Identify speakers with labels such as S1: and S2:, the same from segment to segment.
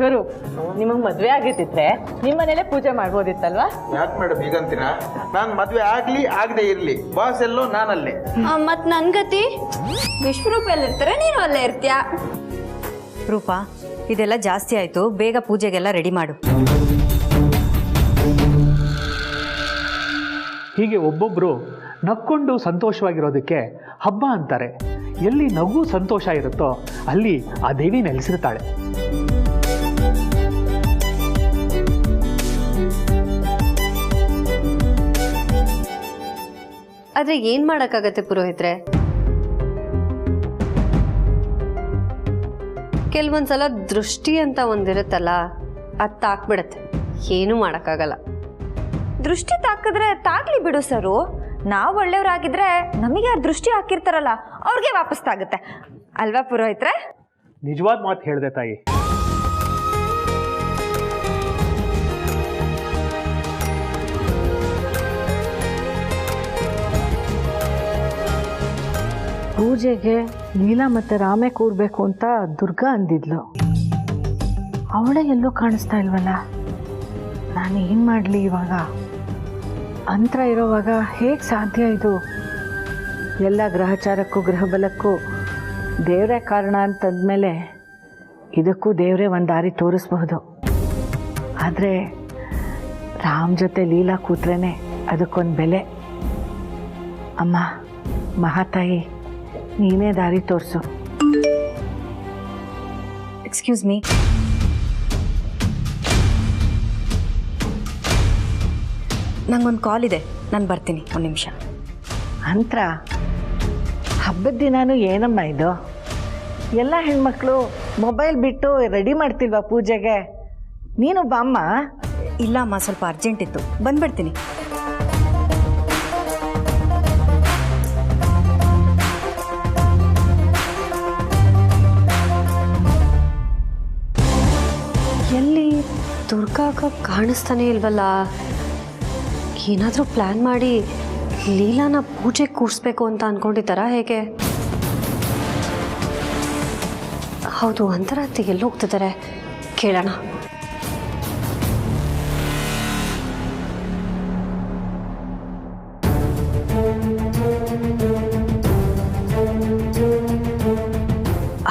S1: ವಿಶ್ವರು, ನಿಮಗೆ ಮದುವೆ ಆಗಿತ್ತಿದ್ರೆ ನಿಮ್ಮ ಮನೇಲೆ ಪೂಜೆ ಮಾಡ್ಬೋದಿತ್ತಲ್ವಾ?
S2: ಯಾಕೆ ಮೇಡಮ್ ಹೀಗಂತೀರಾ? ನಾನು ಮದುವೆ ಆಗ್ಲಿ ಆಗದೆ ಇರ್ಲಿ, ಬಾಸ್ ಎಲ್ಲೋ ನಾನಲ್ಲೇ.
S3: ಮತ್ ನನ್ ಗತಿ? ವಿಶ್ವರೂಪ ಎಲ್ಲಿರ್ತಾರೆ, ನೀನು ಅಲ್ಲೇ ಇರ್ತೀಯ.
S4: ರೂಪ, ಇದೆಲ್ಲ ಜಾಸ್ತಿ ಆಯ್ತು, ಬೇಗ ಪೂಜೆಗೆಲ್ಲ ರೆಡಿ ಮಾಡು.
S5: ಹೀಗೆ ಒಬ್ಬೊಬ್ಬರು ನಕ್ಕೊಂಡು ಸಂತೋಷವಾಗಿರೋದಕ್ಕೆ ಹಬ್ಬ ಅಂತಾರೆ. ಎಲ್ಲಿ ನಗು ಸಂತೋಷ ಇರುತ್ತೋ ಅಲ್ಲಿ ಆ ದೇವಿ ನೆಲೆಸಿರ್ತಾಳೆ.
S3: ಆದ್ರೆ ಏನ್ ಮಾಡಕ್ಕಾಗತ್ತೆ ಪುರೋಹಿತ್ರೆ? ಕೆಲವೊಂದ್ಸಲ ದೃಷ್ಟಿ ಅಂತ ಒಂದಿರುತ್ತಲ್ಲ, ಅದ್ ತಾಕ್ಬಿಡತ್ತೆ, ಏನೂ ಮಾಡಕ್ಕಾಗಲ್ಲ.
S6: ದೃಷ್ಟಿ ತಾಕಿದ್ರೆ ತಾಗ್ಲಿ ಬಿಡು ಸರು. ನಾವು ಒಳ್ಳೆಯವರಾಗಿದ್ರೆ ನಮಗೆ ಆ ದೃಷ್ಟಿ ಹಾಕಿರ್ತಾರಲ್ಲ ಅವ್ರಿಗೆ ವಾಪಸ್ ತಾಗುತ್ತೆ ಅಲ್ವಾ ಪುರೋಹಿತ್ರೆ?
S5: ನಿಜವಾದ ಮಾತು ಹೇಳಿದೆ ತಾಯಿ.
S1: ಪೂಜೆಗೆ ಲೀಲಾ ಮತ್ತೆ ರಾಮೇ ಕೂರ್ಬೇಕು ಅಂತ ದುರ್ಗಾ ಅಂದಿದ್ಲು. ಅವಳೇ ಎಲ್ಲೂ ಕಾಣಿಸ್ತಾ ಇಲ್ವಲ್ಲ. ನಾನು ಏನು ಮಾಡಲಿ ಇವಾಗ? ಅಂತರ ಇರೋವಾಗ ಹೇಗೆ ಸಾಧ್ಯ ಇದು? ಎಲ್ಲ ಗ್ರಹಚಾರಕ್ಕೂ ಗ್ರಹಬಲಕ್ಕೂ ದೇವರೇ ಕಾರಣ ಅಂತಂದಮೇಲೆ ಇದಕ್ಕೂ ದೇವರೇ ಒಂದು ದಾರಿ ತೋರಿಸ್ಬಹುದು. ಆದರೆ ರಾಮ್ ಜೊತೆ ಲೀಲಾ ಕೂತ್ರೇನೆ ಅದಕ್ಕೊಂದು ಬೆಲೆ. ಅಮ್ಮ ಮಹಾತಾಯಿ, ನೀನೇ ದಾರಿ ತೋರಿಸು.
S4: Excuse me. ನಂಗೊಂದು ಕಾಲ್ ಇದೆ, ನಾನು ಬರ್ತೀನಿ, ಒಂದು ನಿಮಿಷ.
S1: ಅಂತರ ಹಬ್ಬದ ದಿನಾನು ಏನಮ್ಮ ಇದು? ಎಲ್ಲ ಹೆಣ್ಮಕ್ಳು ಮೊಬೈಲ್ ಬಿಟ್ಟು ರೆಡಿ ಮಾಡ್ತಿಲ್ವಾ ಪೂಜೆಗೆ? ನೀನು ಬಾಮ್ಮ.
S4: ಇಲ್ಲ ಅಮ್ಮ, ಸ್ವಲ್ಪ ಅರ್ಜೆಂಟ್ ಇತ್ತು, ಬಂದ್ಬಿಡ್ತೀನಿ.
S3: ಎಲ್ಲಿ ದುರ್ಗಾಗ ಕಾಣಿಸ್ತಾನೆ ಇಲ್ವಲ್ಲ? ಏನಾದರೂ ಪ್ಲ್ಯಾನ್ ಮಾಡಿ ಲೀಲಾನ ಪೂಜೆ ಕೂರಿಸ್ಬೇಕು ಅಂತ ಅಂದ್ಕೊಂಡಿದ್ದಾರಾ ಹೇಗೆ? ಹೌದು, ಅಂತರಾತ್ರಿ ಎಲ್ಲಿ ಹೋಗ್ತಿದ್ದಾರೆ ಕೇಳೋಣ.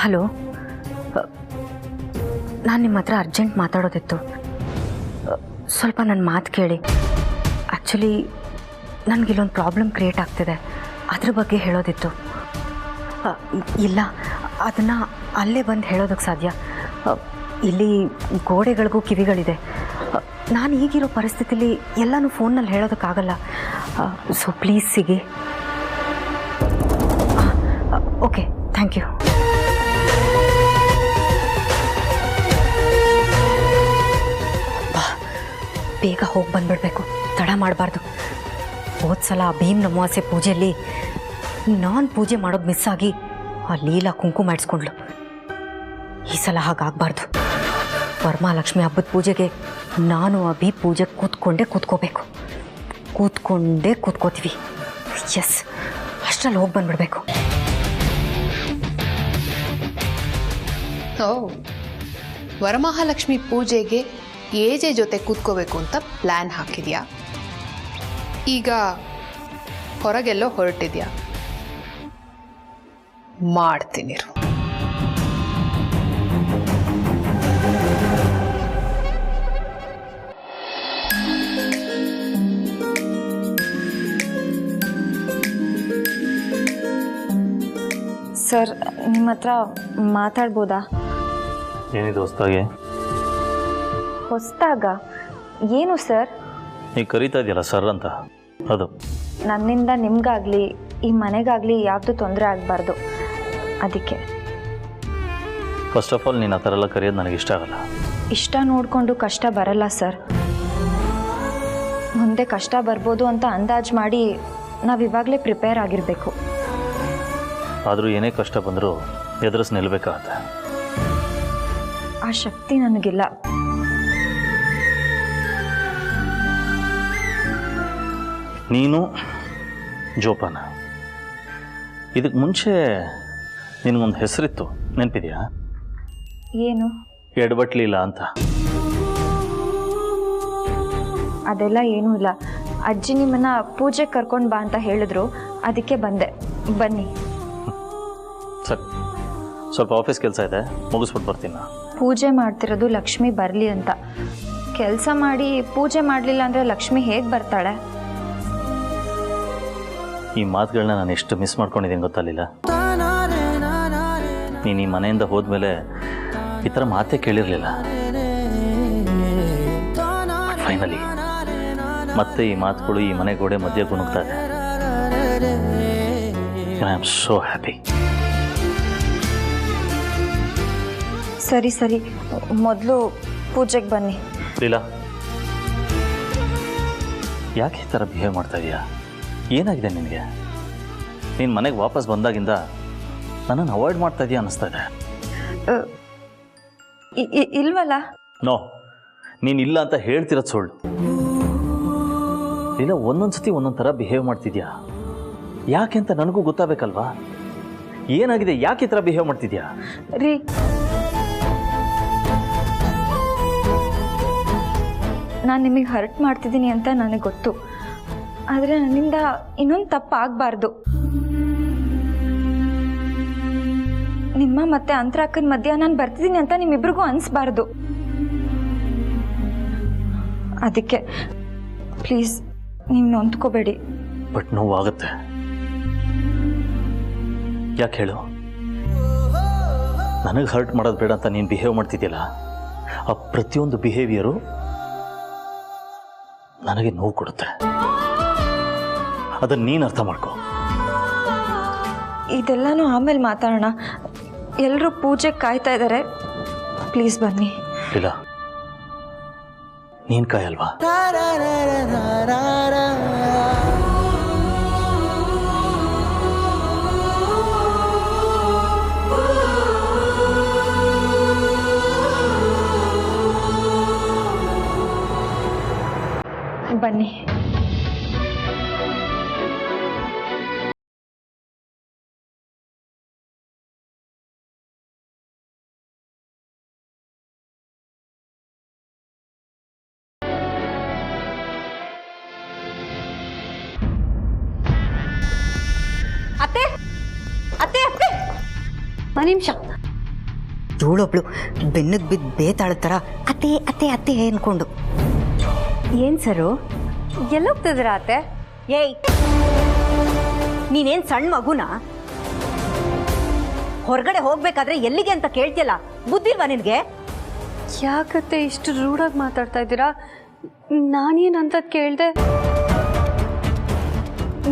S4: ಹಲೋ, ನಾನು ನಿಮ್ಮ ಹತ್ರ ಅರ್ಜೆಂಟ್ ಮಾತಾಡೋದಿತ್ತು. ಸ್ವಲ್ಪ ನನ್ನ ಮಾತು ಕೇಳಿ. ಆ್ಯಕ್ಚುಲಿ ನನಗಿಲ್ಲೊಂದು ಪ್ರಾಬ್ಲಮ್ ಕ್ರಿಯೇಟ್ ಆಗ್ತಿದೆ, ಅದ್ರ ಬಗ್ಗೆ ಹೇಳೋದಿತ್ತು. ಇಲ್ಲ, ಅದನ್ನು ಅಲ್ಲೇ ಬಂದು ಹೇಳೋದಕ್ಕೆ ಸಾಧ್ಯ. ಇಲ್ಲಿ ಗೋಡೆಗಳಿಗೂ ಕಿವಿಗಳಿದೆ. ನಾನು ಈಗಿರೋ ಪರಿಸ್ಥಿತಿಲಿ ಎಲ್ಲನೂ ಫೋನ್ನಲ್ಲಿ ಹೇಳೋದಕ್ಕಾಗಲ್ಲ. ಸೊ ಪ್ಲೀಸ್ ಸಿಗಿ. Okay, thank you. ಬೇಗ ಹೋಗಿ ಬಂದ್ಬಿಡ್ಬೇಕು, ತಡ ಮಾಡಬಾರ್ದು. ಹೋದ ಸಲ ಭೀಮ್ ಅಮಾವಾಸ್ಯೆ ಪೂಜೆಯಲ್ಲಿ ನಾನು ಪೂಜೆ ಮಾಡೋದು ಮಿಸ್ ಆಗಿ ಆ ಲೀಲಾ ಕುಂಕುಮ ಇಡ್ಸ್ಕೊಂಡ್ಲು. ಈ ಸಲ ಹಾಗಾಗಬಾರ್ದು. ವರಮಹಾಲಕ್ಷ್ಮಿ ಹಬ್ಬದ ಪೂಜೆಗೆ ನಾನು ಅಭಿ ಪೂಜೆ ಕೂತ್ಕೊಂಡೇ ಕೂತ್ಕೋತೀವಿ. ಎಸ್, ಅಷ್ಟರಲ್ಲಿ ಹೋಗಿ ಬಂದ್ಬಿಡ್ಬೇಕು.
S7: ವರಮಹಾಲಕ್ಷ್ಮಿ ಪೂಜೆಗೆ ಏಜೆ ಜೊತೆ ಕೂತ್ಕೋಬೇಕು ಅಂತ ಪ್ಲ್ಯಾನ್ ಹಾಕಿದ್ಯಾ? ಈಗ ಹೊರಗೆಲ್ಲೋ ಹೊರಟಿದ್ಯಾ? ಮಾಡ್ತೀನಿ.
S6: ಸರ್, ನಿಮ್ಮ ಹತ್ರ ಮಾತಾಡ್ಬೋದಾ?
S8: ಏನಿದೆ ಹೊಸ್ದಾಗೆ?
S6: ಹೊಸ್ದಾಗ ಏನು ಸರ್?
S8: ನೀವು ಕರೀತಾ ಇದೆಯಲ್ಲ ಸರ್ ಅಂತ, ಅದು
S6: ನನ್ನಿಂದ ನಿಮ್ಗಾಗಲಿ ಈ ಮನೆಗಾಗಲಿ ಯಾವುದು ತೊಂದರೆ ಆಗಬಾರ್ದು, ಅದಕ್ಕೆ.
S8: ಫಸ್ಟ್ ಆಫ್ ಆಲ್ ನೀನು ಆ ಥರ ಎಲ್ಲ ಕರೆಯೋದು ನನಗೆ ಇಷ್ಟ ಆಗಲ್ಲ.
S6: ಇಷ್ಟ ನೋಡಿಕೊಂಡು ಕಷ್ಟ ಬರಲ್ಲ ಸರ್. ಮುಂದೆ ಕಷ್ಟ ಬರ್ಬೋದು ಅಂತ ಅಂದಾಜು ಮಾಡಿ ನಾವು ಇವಾಗಲೇ ಪ್ರಿಪೇರ್ ಆಗಿರಬೇಕು.
S8: ಆದರೂ ಏನೇ ಕಷ್ಟ ಬಂದರೂ ಎದುರಿಸಿ ನಿಲ್ಲಬೇಕಾಗತ್ತೆ.
S6: ಆ ಶಕ್ತಿ ನನಗಿಲ್ಲ.
S8: ನೀನು ಜೋಪಾನ. ಇದಕ್ಕೆ ಮುಂಚೆ ನಿನಗೊಂದು ಹೆಸರಿತ್ತು, ನೆನಪಿದೆಯಾ?
S6: ಏನು?
S8: ಎಡಬಟ್ಲಿಲ್ಲ ಅಂತ.
S6: ಅದೆಲ್ಲ ಏನೂ ಇಲ್ಲ. ಅಜ್ಜಿ ನಿಮ್ಮನ್ನ ಪೂಜೆಗೆ ಕರ್ಕೊಂಡು ಬಾ ಅಂತ ಹೇಳಿದ್ರು, ಅದಕ್ಕೆ ಬಂದೆ. ಬನ್ನಿ.
S8: ಸರಿ, ಸ್ವಲ್ಪ ಆಫೀಸ್ ಕೆಲಸ ಇದೆ, ಮುಗಿಸ್ಬಿಟ್ಟು ಬರ್ತೀನಿ ನಾನು.
S6: ಪೂಜೆ ಮಾಡ್ತಿರೋದು ಲಕ್ಷ್ಮಿ ಬರಲಿ ಅಂತ. ಕೆಲಸ ಮಾಡಿ ಪೂಜೆ ಮಾಡಲಿಲ್ಲ ಅಂದರೆ ಲಕ್ಷ್ಮಿ ಹೇಗೆ ಬರ್ತಾಳೆ?
S8: ಈ ಮಾತುಗಳನ್ನ ನಾನು ಎಷ್ಟು ಮಿಸ್ ಮಾಡ್ಕೊಂಡಿದ್ದೀನಿ ಗೊತ್ತಲ್ಲ. ನೀನು ಈ ಮನೆಯಿಂದ ಹೋದ್ಮೇಲೆ ಈ ಥರ ಮಾತೇ ಕೇಳಿರಲಿಲ್ಲ. ಫೈನಲಿ ಮತ್ತೆ ಈ ಮಾತುಗಳು ಈ ಮನೆ ಗೋಡೆ ಮಧ್ಯೆ ಗುಣಗ್ತಾ ಇದೆ. I am so happy.
S6: ಸರಿ ಸರಿ, ಮೊದಲು ಪೂಜೆಗೆ ಬನ್ನಿ.
S8: ಲೀಲಾ, ಯಾಕೆ ಈ ಥರ ಬಿಹೇವ್ ಮಾಡ್ತಾ ಇದೀಯಾ? ಏನಾಗಿದೆ ನಿನಗೆ? ನೀನು ಮನೆಗೆ ವಾಪಸ್ ಬಂದಾಗಿಂದ ನನ್ನನ್ನು ಅವಾಯ್ಡ್ ಮಾಡ್ತಾ ಇದೀಯಾ ಅನ್ನಿಸ್ತಾ ಇದೆ.
S6: ಇಲ್ವಲ್ಲ?
S8: ನೋ, ನೀನು ಇಲ್ಲ ಅಂತ ಹೇಳ್ತಿರೋದು ಸುಳ್ಳು. ಇಲ್ಲ, ಒಂದೊಂದು ಸತಿ ಒಂದೊಂದು ಥರ ಬಿಹೇವ್ ಮಾಡ್ತಿದ್ಯಾ. ಯಾಕೆ ಅಂತ ನನಗೂ ಗೊತ್ತಾಗಬೇಕಲ್ವಾ? ಏನಾಗಿದೆ? ಯಾಕೆ ಈ ಥರ ಬಿಹೇವ್ ಮಾಡ್ತಿದ್ಯಾ?
S6: ರೀ, ನಾನು ನಿಮಗೆ ಹರ್ಟ್ ಮಾಡ್ತಿದ್ದೀನಿ ಅಂತ ನನಗೆ ಗೊತ್ತು. ಆದರೆ ನನ್ನಿಂದ ಇನ್ನೊಂದು ತಪ್ಪು ಆಗಬಾರ್ದು. ನಿಮ್ಮ ಮತ್ತೆ ಅಂತರಾಕ್ಕನ ಮಧ್ಯ ನಾನು ಬರ್ತಿದ್ದೀನಿ ಅಂತ ನಿಮ್ಮಿಬ್ರಿಗೂ ಅನಿಸ್ಬಾರ್ದು. ಅದಕ್ಕೆ ಪ್ಲೀಸ್ ನೀವು ನೊಂದ್ಕೋಬೇಡಿ.
S8: ಬಟ್ ನೋವಾಗುತ್ತೆ. ಯಾಕೆ ಹೇಳು? ನನಗೆ ಹರ್ಟ್ ಮಾಡೋದು ಬೇಡ ಅಂತ ನೀನು ಬಿಹೇವ್ ಮಾಡ್ತಿದ್ಯಲ್ಲ, ಆ ಪ್ರತಿಯೊಂದು ಬಿಹೇವಿಯರು ನನಗೆ ನೋವು ಕೊಡುತ್ತೆ. ಅದನ್ನು ನೀನು ಅರ್ಥ ಮಾಡ್ಕೋ.
S6: ಇದೆಲ್ಲನೂ ಆಮೇಲೆ ಮಾತಾಡೋಣ. ಎಲ್ಲರೂ ಪೂಜೆಗೆ ಕಾಯ್ತಾ ಇದ್ದಾರೆ, ಪ್ಲೀಸ್ ಬನ್ನಿ.
S8: ಇಲ್ಲ, ನೀನು ಕಾಯಲ್ವಾ?
S6: ಬನ್ನಿ.
S4: ಅತ್ತೆ ಅತ್ತೆ ಅತ್ತೆ, ಒಂದು ನಿಮಿಷ. ಇವಳೊಬ್ಳು ಬೆನ್ನಿಗೆ ಬಿದ್ದು ಬೇತಾಳ್ತಾರ ಅತ್ತೆ ಅತ್ತೆ ಅತ್ತೆ ಅನ್ಕೊಂಡು. ಏನು ಸರು,
S6: ಎಲ್ಲೋಗ್ತಿದ್ದೀರಾ ಅತ್ತೆ?
S4: ಏಯ್, ನೀನೇನು ಸಣ್ಣ ಮಗುನಾ? ಹೊರಗಡೆ ಹೋಗ್ಬೇಕಾದ್ರೆ ಎಲ್ಲಿಗೆ ಅಂತ ಕೇಳ್ತಿಯಲ್ಲ, ಬುದ್ಧಿಲ್ವಾ ನಿನಗೆ?
S3: ಯಾಕತ್ತೆ ಇಷ್ಟು ರೂಢಾಗಿ ಮಾತಾಡ್ತಾ ಇದ್ದೀರಾ? ನಾನೇನಂತ ಕೇಳಿದೆ?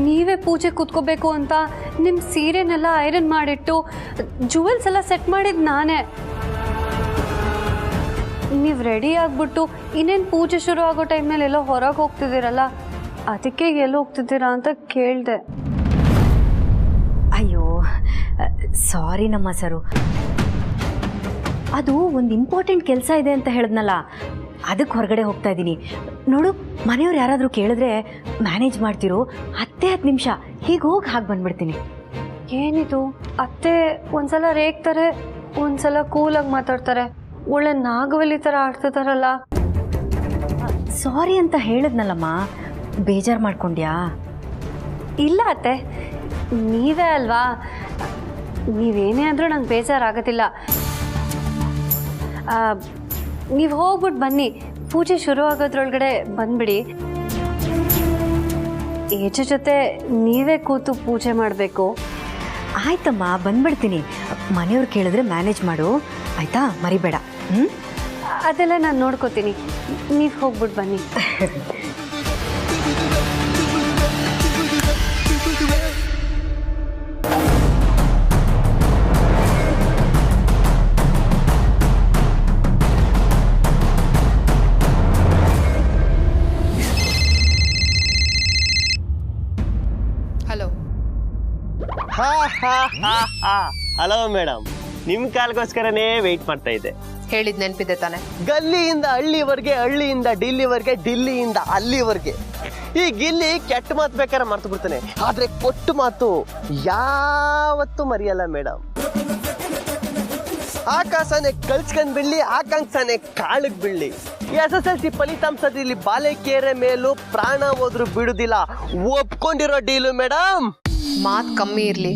S3: ನೀವೇ ಪೂಜೆ ಕೂತ್ಕೋಬೇಕು ಅಂತ ನಿಮ್ಮ ಸೀರೆನೆಲ್ಲ ಐರನ್ ಮಾಡಿಟ್ಟು ಜುವೆಲ್ಸ್ ಎಲ್ಲ ಸೆಟ್ ಮಾಡಿದ್ದು ನಾನೇ. ನೀವು ರೆಡಿ ಆಗಿಬಿಟ್ಟು ಇನ್ನೇನು ಪೂಜೆ ಶುರು ಆಗೋ ಟೈಮ್ನಲ್ಲಿ ಎಲ್ಲೋ ಹೊರಗೆ ಹೋಗ್ತಿದ್ದೀರಲ್ಲ, ಅದಕ್ಕೆ ಎಲ್ಲಿ ಹೋಗ್ತಿದ್ದೀರಾ ಅಂತ ಕೇಳಿದೆ.
S4: ಅಯ್ಯೋ ಸಾರಿ ನಮ್ಮ ಸರು, ಅದು ಒಂದು ಇಂಪಾರ್ಟೆಂಟ್ ಕೆಲಸ ಇದೆ ಅಂತ ಹೇಳಿದ್ನಲ್ಲ, ಅದಕ್ಕೆ ಹೊರಗಡೆ ಹೋಗ್ತಾ ಇದ್ದೀನಿ. ನೋಡು, ಮನೆಯವ್ರು ಯಾರಾದರೂ ಕೇಳಿದ್ರೆ ಮ್ಯಾನೇಜ್ ಮಾಡ್ತಿರೋ, 10 ನಿಮಿಷ ಹೀಗೆ ಹೋಗಿ ಹಾಗೆ ಬಂದ್ಬಿಡ್ತೀನಿ.
S3: ಏನಿದು ಅತ್ತೆ, ಒಂದ್ಸಲ ರೇಗ್ತಾರೆ, ಒಂದ್ಸಲ ಕೂಲಾಗಿ ಮಾತಾಡ್ತಾರೆ, ಒಳ್ಳೆ ನಾಗವಲ್ಲಿ ಥರ ಆಡ್ತಿದಾರಲ್ಲ.
S4: ಸಾರಿ ಅಂತ ಹೇಳಿದ್ನಲ್ಲಮ್ಮ, ಬೇಜಾರು ಮಾಡ್ಕೊಂಡ್ಯಾ?
S3: ಇಲ್ಲ ಅತ್ತೆ, ನೀವೇ ಅಲ್ವಾ, ನೀವೇನೇ ಅಂದರೂ ನಂಗೆ ಬೇಜಾರಾಗೋದಿಲ್ಲ. ನೀವು ಹೋಗ್ಬಿಟ್ಟು ಬನ್ನಿ, ಪೂಜೆ ಶುರು ಆಗೋದ್ರೊಳಗಡೆ ಬಂದ್ಬಿಡಿ. ಏಜ್ ಜೊತೆ ನೀವೇ ಕೂತು ಪೂಜೆ ಮಾಡಬೇಕು.
S4: ಆಯ್ತಮ್ಮ, ಬಂದ್ಬಿಡ್ತೀನಿ. ಮನೆಯವ್ರು ಕೇಳಿದ್ರೆ ಮ್ಯಾನೇಜ್ ಮಾಡು ಆಯ್ತಾ, ಮರಿಬೇಡ.
S3: ಅದೆಲ್ಲ ನಾನು ನೋಡ್ಕೋತೀನಿ, ನೀವು ಹೋಗ್ಬಿಟ್ಟು ಬನ್ನಿ.
S7: ಹಲೋ.
S9: ಹಲೋ ಮೇಡಮ್, ನಿಮ್ಮ ಕಾಲ್ಗೋಸ್ಕರನೇ ವೆಯ್ಟ್ ಮಾಡ್ತಾ ಇದ್ದೆ.
S7: ಹೇಳಿದ್ ನೆನಪಿದೆ ತಾನೆ?
S9: ಗಲ್ಲಿಯಿಂದ ಹಳ್ಳಿವರೆಗೆ, ಹಳ್ಳಿಯಿಂದ ಡಿಲ್ಲಿವರೆಗೆ, ಡಿಲ್ಲಿಯಿಂದ ಅಲ್ಲಿವರೆಗೆ. ಈ ಗಿಲ್ಲಿ ಕೆಟ್ಟ ಮಾತು ಬೇಕಾದ್ರೆ ಮರ್ತು ಬಿಡ್ತಾನೆ, ಆದ್ರೆ ಕೊಟ್ಟು ಮಾತು ಯಾವತ್ತೂ ಮರೆಯಲ್ಲ ಮೇಡಮ್. ಆಕಾಶನೇ ಕಳ್ಸ್ಕೊಂಡ್ ಬಿಡ್ಲಿ, ಆಕಾಂಕ್ಷನೇ ಕಾಳಗ್ ಬೀಳ್ಲಿ. SSLC ಫಲಿತಾಂಶದಲ್ಲಿ ಬಾಲೆಕೇರೆ ಮೇಲೂ ಪ್ರಾಣ ಹೋದ್ರು ಬಿಡುದಿಲ್ಲ. ಒಪ್ಕೊಂಡಿರೋ ಡೀಲು ಮೇಡಮ್.
S7: ಮಾತು ಕಮ್ಮಿ ಇರಲಿ,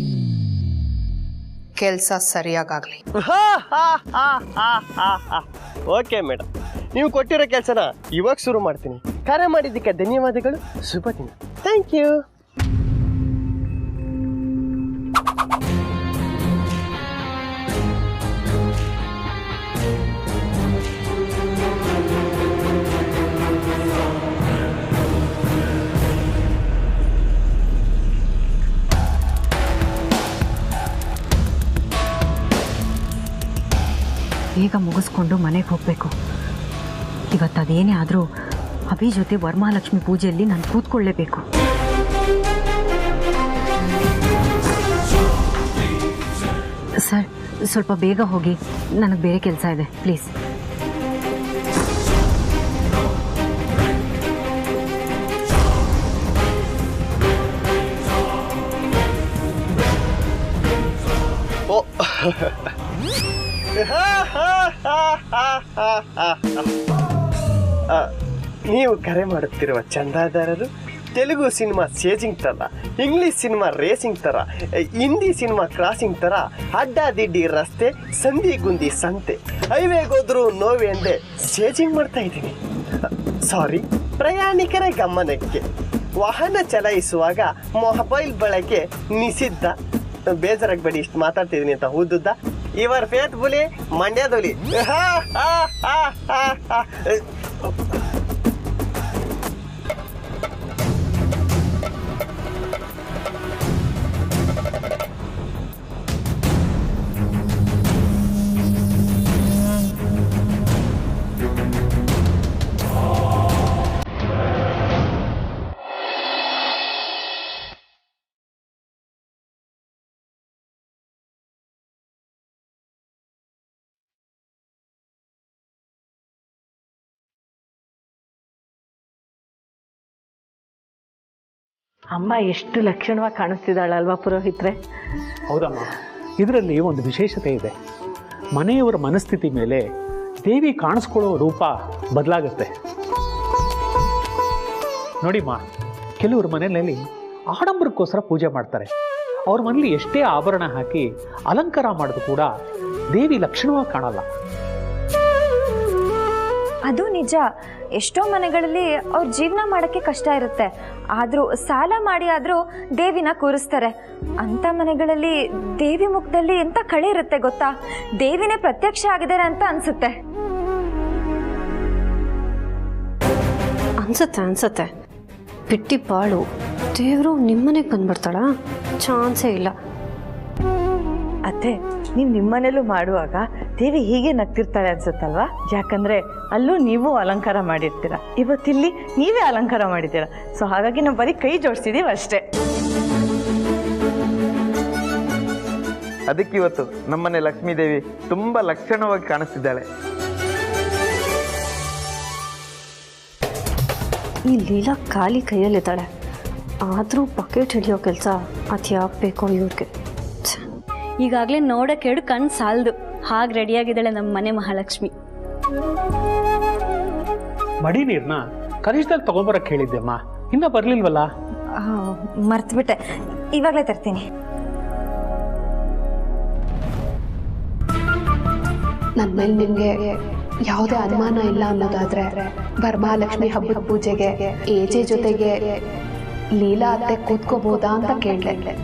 S7: ಕೆಲಸ ಸರಿಯಾಗಲಿ.
S9: ಓಕೆ ಮೇಡಮ್, ನೀವು ಕೊಟ್ಟಿರೋ ಕೆಲಸನ ಇವಾಗ ಶುರು ಮಾಡ್ತೀನಿ. ಕರೆ ಮಾಡಿದ್ದಕ್ಕೆ ಧನ್ಯವಾದಗಳು. ಶುಭ ದಿನ. Thank you.
S4: ಬೇಗ ಮುಗಿಸ್ಕೊಂಡು ಮನೆಗೆ ಹೋಗಬೇಕು. ಇವತ್ತು ಅದೇನೇ ಆದರೂ ಅಭಿ ಜೊತೆ ವರಮಹಾಲಕ್ಷ್ಮಿ ಪೂಜೆಯಲ್ಲಿ ನಾನು ಕೂತ್ಕೊಳ್ಳೇಬೇಕು. ಸರ್, ಸ್ವಲ್ಪ ಬೇಗ ಹೋಗಿ, ನನಗೆ ಬೇರೆ ಕೆಲಸ ಇದೆ, ಪ್ಲೀಸ್.
S9: ಓ ನೀವು ಕರೆ ಮಾಡುತ್ತಿರುವ ಚಂದಾದಾರರು ತೆಲುಗು ಸಿನಿಮಾ ಸೇಜಿಂಗ್ ಥರ, ಇಂಗ್ಲೀಷ್ ಸಿನಿಮಾ ರೇಸಿಂಗ್ ಥರ, ಹಿಂದಿ ಸಿನಿಮಾ ಕ್ರಾಸಿಂಗ್ ಥರ ಅಡ್ಡಾದಿಡ್ಡಿ ರಸ್ತೆ, ಸಂಧಿ ಗುಂದಿ ಸಂತೆ, ಹೈವೇಗೋದ್ರು ನೋವೆ ಎಂದೇ ಸೇಜಿಂಗ್ ಮಾಡ್ತಾ ಇದ್ದೀನಿ. ಸಾರಿ, ಪ್ರಯಾಣಿಕರ ಗಮನಕ್ಕೆ, ವಾಹನ ಚಲಾಯಿಸುವಾಗ ಮೊಬೈಲ್ ಬಳಕೆ ನಿಷಿದ್ಧ. ಬೇಜಾರಾಗಬೇಡಿ, ಇಷ್ಟು ಮಾತಾಡ್ತಿದ್ದೀನಿ ಅಂತ ಉದ್ದುದ್ದ. ಇವರ್ ಫೇತ್ಫುಲಿ ಮಂಡ್ಯದೊಲಿ.
S1: ಅಮ್ಮ ಎಷ್ಟು ಲಕ್ಷಣವಾಗಿ ಕಾಣಿಸ್ತಿದ್ದಾಳಲ್ವಾ ಪುರೋಹಿತ್ರೆ?
S5: ಹೌದಮ್ಮ, ಇದರಲ್ಲಿ ಒಂದು ವಿಶೇಷತೆ ಇದೆ. ಮನೆಯವರ ಮನಸ್ಥಿತಿ ಮೇಲೆ ದೇವಿ ಕಾಣಿಸ್ಕೊಳ್ಳೋ ರೂಪ ಬದಲಾಗುತ್ತೆ. ನೋಡಿಮ್ಮ, ಕೆಲವರು ಮನೆಯಲ್ಲಿ ಆಡಂಬರಕ್ಕೋಸ್ಕರ ಪೂಜೆ ಮಾಡ್ತಾರೆ. ಅವ್ರ ಮನೇಲಿ ಎಷ್ಟೇ ಆಭರಣ ಹಾಕಿ ಅಲಂಕಾರ ಮಾಡೋದು ಕೂಡ ದೇವಿ ಲಕ್ಷಣವಾಗಿ ಕಾಣಲ್ಲ.
S6: ಅದು ನಿಜ. ಎಷ್ಟೋ ಮನೆಗಳಲ್ಲಿ ಅವ್ರ ಜೀವನ ಮಾಡೋಕ್ಕೆ ಕಷ್ಟ ಇರುತ್ತೆ, ಆದರೂ ಸಾಲ ಮಾಡಿ ಆದರೂ ದೇವಿನ ಕೂರಿಸ್ತಾರೆ. ಅಂಥ ಮನೆಗಳಲ್ಲಿ ದೇವಿ ಮುಖದಲ್ಲಿ ಎಂಥ ಕಳೆ ಇರುತ್ತೆ ಗೊತ್ತಾ? ದೇವಿನೇ ಪ್ರತ್ಯಕ್ಷ ಆಗಿದ್ದಾರೆ ಅಂತ ಅನ್ಸುತ್ತೆ.
S3: ಅನ್ಸತ್ತೆ ಬಿಟ್ಟಿ ಬಾಳು ದೇವರು ನಿಮ್ಮನೆಗೆ ಬಂದ್ಬಿಡ್ತಾಳ? ಚಾನ್ಸೇ ಇಲ್ಲ.
S1: ಅತ್ತೆ, ನೀವು ನಿಮ್ಮನೇಲೂ ಮಾಡುವಾಗ ದೇವಿ ಹೀಗೆ ನಗ್ತಿರ್ತಾಳೆ ಅನ್ಸುತ್ತಲ್ವಾ? ಯಾಕಂದ್ರೆ ಅಲ್ಲೂ ನೀವು ಅಲಂಕಾರ ಮಾಡಿರ್ತೀರ, ಇವತ್ತಿಲ್ಲಿ ನೀವೇ ಅಲಂಕಾರ ಮಾಡಿದ್ದೀರ. ಸೊ ಹಾಗಾಗಿ ನಾವು ಬರೀ ಕೈ ಜೋಡಿಸಿದೀವಿ ಅಷ್ಟೇ.
S2: ಅದಕ್ಕೆ ಇವತ್ತು ನಮ್ಮನೆ ಲಕ್ಷ್ಮೀದೇವಿ ತುಂಬಾ ಲಕ್ಷಣವಾಗಿ ಕಾಣಿಸ್ತಿದ್ದಾಳೆ.
S3: ಈ ಲೀಲಾ ಖಾಲಿ ಕೈಯಲ್ಲಿದ್ದಾಳೆ, ಆದರೂ ಬಕೆಟ್ ಹಿಡಿಯೋ ಕೆಲಸ ಅದ್ಯಾಕೆ ಬೇಕೋ ಇವ್ರಿಗೆ.
S10: ಈಗಾಗಲೇ ನೋಡೋಕೆ ಎರಡು ಕಣ್ಣು ಸಾಲದು, ಹಾಗೆ ರೆಡಿಯಾಗಿದ್ದಾಳೆ ನಮ್ಮ ಮನೆ ಮಹಾಲಕ್ಷ್ಮಿ.
S5: ಮಡಿ ನೀರನ್ನ ಕನಿಷ್ಠದಲ್ಲಿ ತಗೊಂಬರಕ್ಕೆ ಹೇಳಿದ್ದೆಮ್ಮ, ಇನ್ನೂ ಬರಲಿಲ್ವಲ್ಲ?
S6: ಮರ್ತ್ಬಿಟ್ಟೆ, ಇವಾಗಲೇ ತರ್ತೀನಿ.
S11: ನನ್ನ ಮೇಲೆ ನಿಮಗೆ ಯಾವುದೇ ಅನುಮಾನ ಇಲ್ಲ ಅನ್ನೋದಾದ್ರೆ ವರಮಹಾಲಕ್ಷ್ಮಿ ಹಬ್ಬದ ಪೂಜೆಗೆ ಏಜೆ ಜೊತೆಗೆ ಲೀಲಾ ಅತ್ತೆ ಕೂತ್ಕೋಬಹುದಾ ಅಂತ ಕೇಳಿದೆ.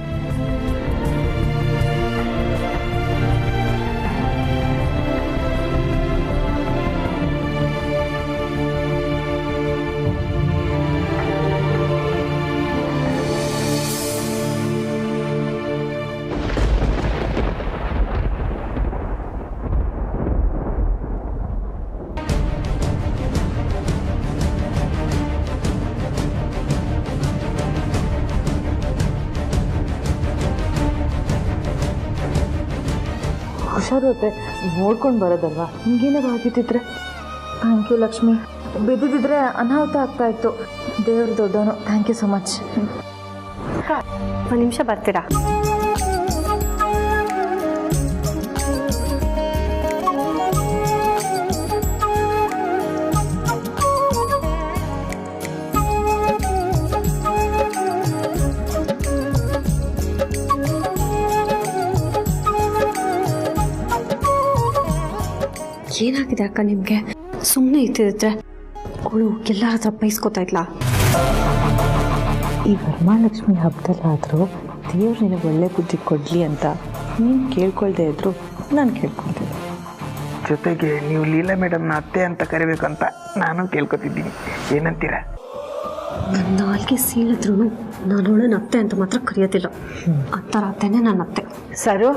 S1: ಹುಷಾರುತ್ತೆ, ನೋಡ್ಕೊಂಡು ಬರೋದಲ್ವಾ? ಹಿಂಗೇನಾದ್ರು ಆಗಿದ್ದಿದ್ರೆ. ಥ್ಯಾಂಕ್ ಯು ಲಕ್ಷ್ಮಿ, ಬಿದ್ದಿದ್ರೆ ಅನಾಹುತ ಆಗ್ತಾ ಇತ್ತು. ದೇವ್ರ ದೊಡ್ಡವನು. Thank you so much.
S3: ಒಂದು ನಿಮಿಷ ಬರ್ತೀರಾ? ಏನಾಗಿದೆ ಅಕ್ಕ ನಿಮಗೆ? ಸುಮ್ಮನೆ ಇತ್ತಿದ್ರೆ ಅವಳು ಎಲ್ಲರ ಹತ್ರ ಬೈಸ್ಕೊತಾ ಇದ್ಲಾ?
S1: ಈ ವರಮಹಾಲಕ್ಷ್ಮಿ ಹಬ್ಬದಲ್ಲಾದರೂ ದೇವ್ರು ನಿನಗೆ ಒಳ್ಳೆ ಬುದ್ಧಿ ಕೊಡಲಿ ಅಂತ ನೀನು ಕೇಳ್ಕೊಳ್ದೇ ಇದ್ರು ನಾನು ಕೇಳ್ಕೊಳ್ತೀನಿ.
S9: ಜೊತೆಗೆ ನೀವು ಲೀಲಾ ಮೇಡಮ್ನ ಅತ್ತೆ ಅಂತ ಕರಿಬೇಕಂತ ನಾನು ಕೇಳ್ಕೊತಿದ್ದೀನಿ. ಏನಂತೀರ?
S3: ನನ್ನ ನಾಲ್ಗೆ ಸೀಳಿದ್ರು ನಾನು ಅವಳನ್ನ ಅತ್ತೆ ಅಂತ ಮಾತ್ರ ಕರೆಯೋದಿಲ್ಲ. ಅಂತರ ಅತ್ತೆನೇ ನನ್ನ ಅತ್ತೆ.
S1: ಸರು,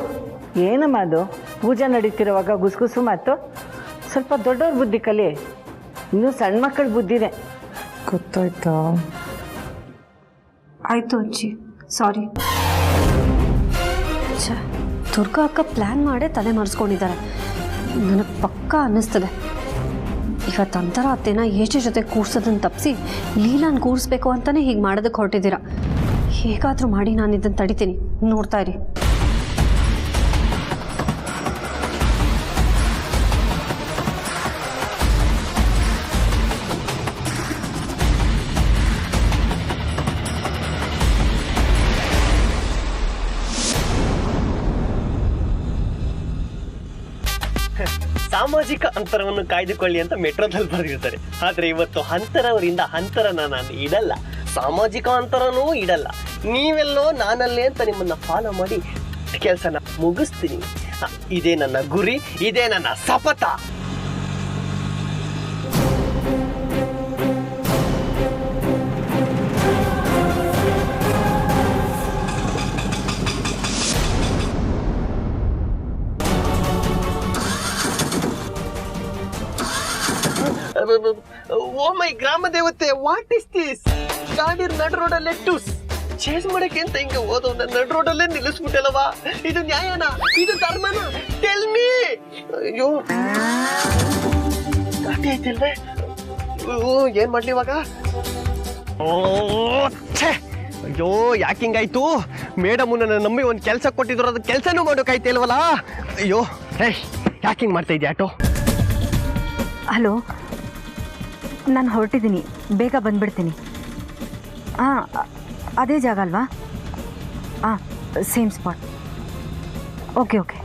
S1: ಏನಮ್ಮ ಅದು ಪೂಜೆ ನಡೀತಿರುವಾಗ ಗುಸುಗುಸು ಮಾತು? ಸ್ವಲ್ಪ ದೊಡ್ಡವ್ರ ಬುದ್ಧಿ ಕಲಿ, ಇನ್ನೂ ಸಣ್ಣ ಮಕ್ಕಳ ಬುದ್ಧಿನೇ. ಗೊತ್ತಾಯ್ತಾ?
S3: ಆಯಿತು ಅಜ್ಜಿ, ಸಾರಿ. ದುರ್ಗಾ ಅಕ್ಕ ಪ್ಲ್ಯಾನ್ ಮಾಡೇ ತಲೆ ಮರೆಸ್ಕೊಂಡಿದ್ದಾರೆ. ನನಗೆ ಪಕ್ಕಾ ಅನ್ನಿಸ್ತದೆ ಇವತ್ತು ಅಂತರ ಅತ್ತೆನ ಏಜೆ ಜೊತೆ ಕೂರ್ಸೋದನ್ನು ತಪ್ಪಿಸಿ ಲೀಲಾನ್ ಕೂರಿಸ್ಬೇಕು ಅಂತಲೇ ಹೀಗೆ ಮಾಡೋದಕ್ಕೆ ಹೊರಟಿದ್ದೀರಾ. ಹೇಗಾದರೂ ಮಾಡಿ ನಾನು ಇದನ್ನು ತಡಿತೀನಿ, ನೋಡ್ತಾ ಇರಿ.
S9: ಸಾಮಾಜಿಕ ಅಂತರವನ್ನು ಕಾಯ್ದುಕೊಳ್ಳಿ ಅಂತ ಮೆಟ್ರೋದಲ್ಲಿ ಬರೆದಿರ್ತಾರೆ. ಆದ್ರೆ ಇವತ್ತು ಅಂತರವರಿಂದ ಅಂತರನ ನಾನು ಇಡಲ್ಲ, ಸಾಮಾಜಿಕ ಅಂತರನೂ ಇಡಲ್ಲ. ನೀವೆಲ್ಲೋ ನಾನಲ್ಲೇ ಅಂತ ನಿಮ್ಮನ್ನ ಫಾಲೋ ಮಾಡಿ ಕೆಲಸನ ಮುಗಿಸ್ತೀನಿ. ಇದೇ ನನ್ನ ಗುರಿ, ಇದೇ ನನ್ನ ಶಪಥ. ಓ ಮೈ ಗ್ರಾಮ ದೇವತೆ, ವಾಟ್ ಇಸ್ ದಿಸ್? ಗಾಡಿ ನಡ್ ರೋಡಲ್ಲೇ ಟೂಸ್ ಚೇಂಜ್ ಮಾಡಕ್ಕೆ ಅಂತ ಹಿಂಗೆ ಓದೋದ ನಡ್ ರೋಡಲ್ಲೇ ನಿಲ್ಲಿಸ್ಬಿಟ್ಟಲ್ಲವಾ? ಇದು ನ್ಯಾಯನಾ? ಇದು ಧರ್ಮನಾ? Tell me. ಅಯ್ಯೋ ಗಾಡಿ ಐತಿಲ್ವೇ? ಏನ್ ಮಾಡ್ಲಿ ಇವಾಗ? ಅಯ್ಯೋ ಯಾಕಿಂಗಾಯ್ತು? ಮೇಡಮ್ ನನ್ನ ನಂಬಿ ಒಂದು ಕೆಲಸ ಕೊಟ್ಟಿದ್ರು, ಅದು ಕೆಲಸನೂ ಮಾಡೋಕಾಯ್ತಿಲ್ವಲ್ಲ? ಅಯ್ಯೋ ಯಾಕಿಂಗ್ ಮಾಡ್ತಾ ಇದೆಯಾ ಆಟೋ?
S4: ಹಲೋ, ನಾನು ಹೊರಟಿದ್ದೀನಿ, ಬೇಗ ಬಂದ್ಬಿಡ್ತೀನಿ. ಹಾಂ, ಅದೇ ಜಾಗ ಅಲ್ವಾ? ಹಾಂ, ಸೇಮ್ ಸ್ಪಾಟ್. Okay okay.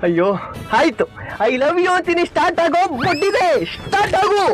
S9: ಅಯ್ಯೋ ಆಯ್ತು, ಐ ಲವ್ ಯು ಅಂತೀನಿ. ಸ್ಟಾರ್ಟ್ ಆಗೋ, ಬಡ್ಡಿದೆ, ಸ್ಟಾರ್ಟ್ ಆಗು.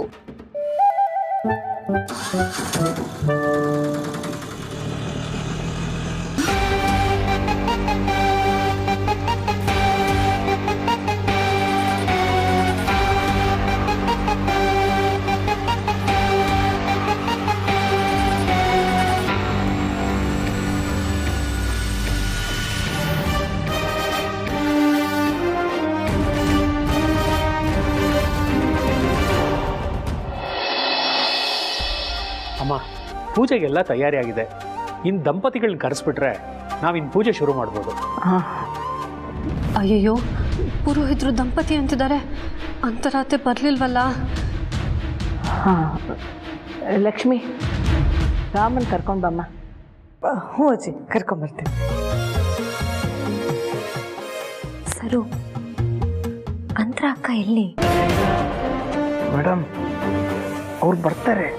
S5: ಅಮ್ಮ, ಪೂಜೆಗೆಲ್ಲ ತಯಾರಿ ಆಗಿದೆ. ಇನ್ನು ದಂಪತಿಗಳನ್ನ ಕರೆಸ್ಬಿಟ್ರೆ ನಾವಿನ್ನು ಪೂಜೆ ಶುರು ಮಾಡ್ಬೋದು.
S3: ಅಯ್ಯಯ್ಯೋ, ಪುರೋಹಿತರು ದಂಪತಿ ಅಂತಿದ್ದಾರೆ, ಅಂತರಾತೆ ಬರಲಿಲ್ವಲ್ಲ?
S1: ಹಾಂ, ಲಕ್ಷ್ಮಿ, ರಾಮನ್ ಕರ್ಕೊಂಡು ಬಮ್ಮ. ಹ್ಞೂ ಅಜ್ಜಿ, ಕರ್ಕೊಂಬರ್ತೀನಿ.
S6: ಸರು, ಅಂತರ ಅಕ್ಕ ಎಲ್ಲಿ?
S9: ಮೇಡಮ್, ಅವ್ರು ಬರ್ತಾರೆ.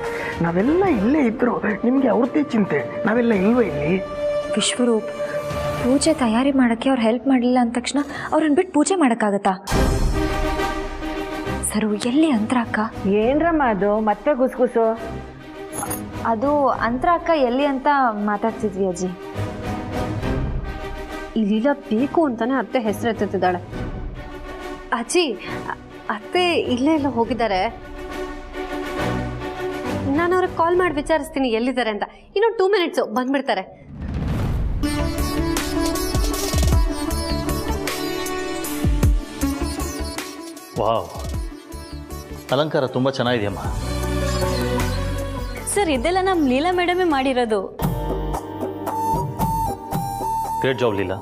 S9: ನಾವೆಲ್ಲ ಇಲ್ಲೇ ಇದ್ರು ನಿಮಗೆ ಅವ್ರದ್ದೇ ಚಿಂತೆ, ನಾವೆಲ್ಲ ಇಲ್ವೇ ಇಲ್ಲಿ?
S6: ವಿಶ್ವರೂಪ್, ಪೂಜೆ ತಯಾರಿ ಮಾಡೋಕ್ಕೆ ಅವ್ರು ಹೆಲ್ಪ್ ಮಾಡಲಿಲ್ಲ ಅಂದ ತಕ್ಷಣ ಅವ್ರನ್ನ ಬಿಟ್ಟು ಪೂಜೆ ಮಾಡೋಕ್ಕಾಗತ್ತಾ? ಸರು, ಎಲ್ಲಿ ಅಂತರ ಅಕ್ಕ?
S1: ಏನ್ರಮ್ಮ ಅದು ಮತ್ತೆ ಗುಸುಗುಸು?
S6: ಅದು ಅಂತರ ಅಕ್ಕ ಎಲ್ಲಿ ಅಂತ ಮಾತಾಡ್ತಿದ್ವಿ ಅಜ್ಜಿ.
S3: ಇಲ್ಲಿಲ್ಲ ಬೇಕು ಅಂತಾನೆ ಅತ್ತೆ ಹೆಸರು ಎತ್ತುತ್ತಿದ್ದಾಳೆ. ಅಜ್ಜಿ, ಅತ್ತೆ ಇಲ್ಲೇ ಎಲ್ಲ ಹೋಗಿದ್ದಾರೆ. ನಾನು ಅವ್ರಿಗೆ ಕಾಲ್ ಮಾಡಿ ವಿಚಾರಿಸ್ತೀನಿ ಎಲ್ಲಿದ್ದಾರೆ ಅಂತ. ಇನ್ನೂ 2 minutes ಬಂದ್ಬಿಡ್ತಾರೆ.
S8: ವಾವ್, ಅಲಂಕಾರ ತುಂಬ ಚೆನ್ನಾಗಿದೆಯಮ್ಮ.
S10: ಸರ್, ಇದೆಲ್ಲ ನಮ್ಮ ಲೀಲಾ ಮೇಡಮೇ ಮಾಡಿರೋದು.
S8: Great job Leela.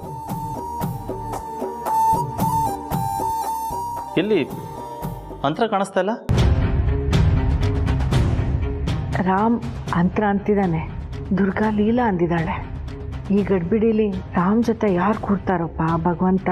S8: ಎಲ್ಲಿ ಅಂತರ ಕಾಣಿಸ್ತಾ ಇಲ್ಲ?
S1: ರಾಮ್ ಅಂತರ ಅಂತಿದ್ದಾನೆ, ದುರ್ಗಾ ಲೀಲಾ ಅಂದಿದ್ದಾಳೆ. ಈ ಗಡ್ಬಿಡಿಲಿ ರಾಮ್ ಜೊತೆ ಯಾರು ಕೂಡ್ತಾರಪ್ಪ ಭಗವಂತ?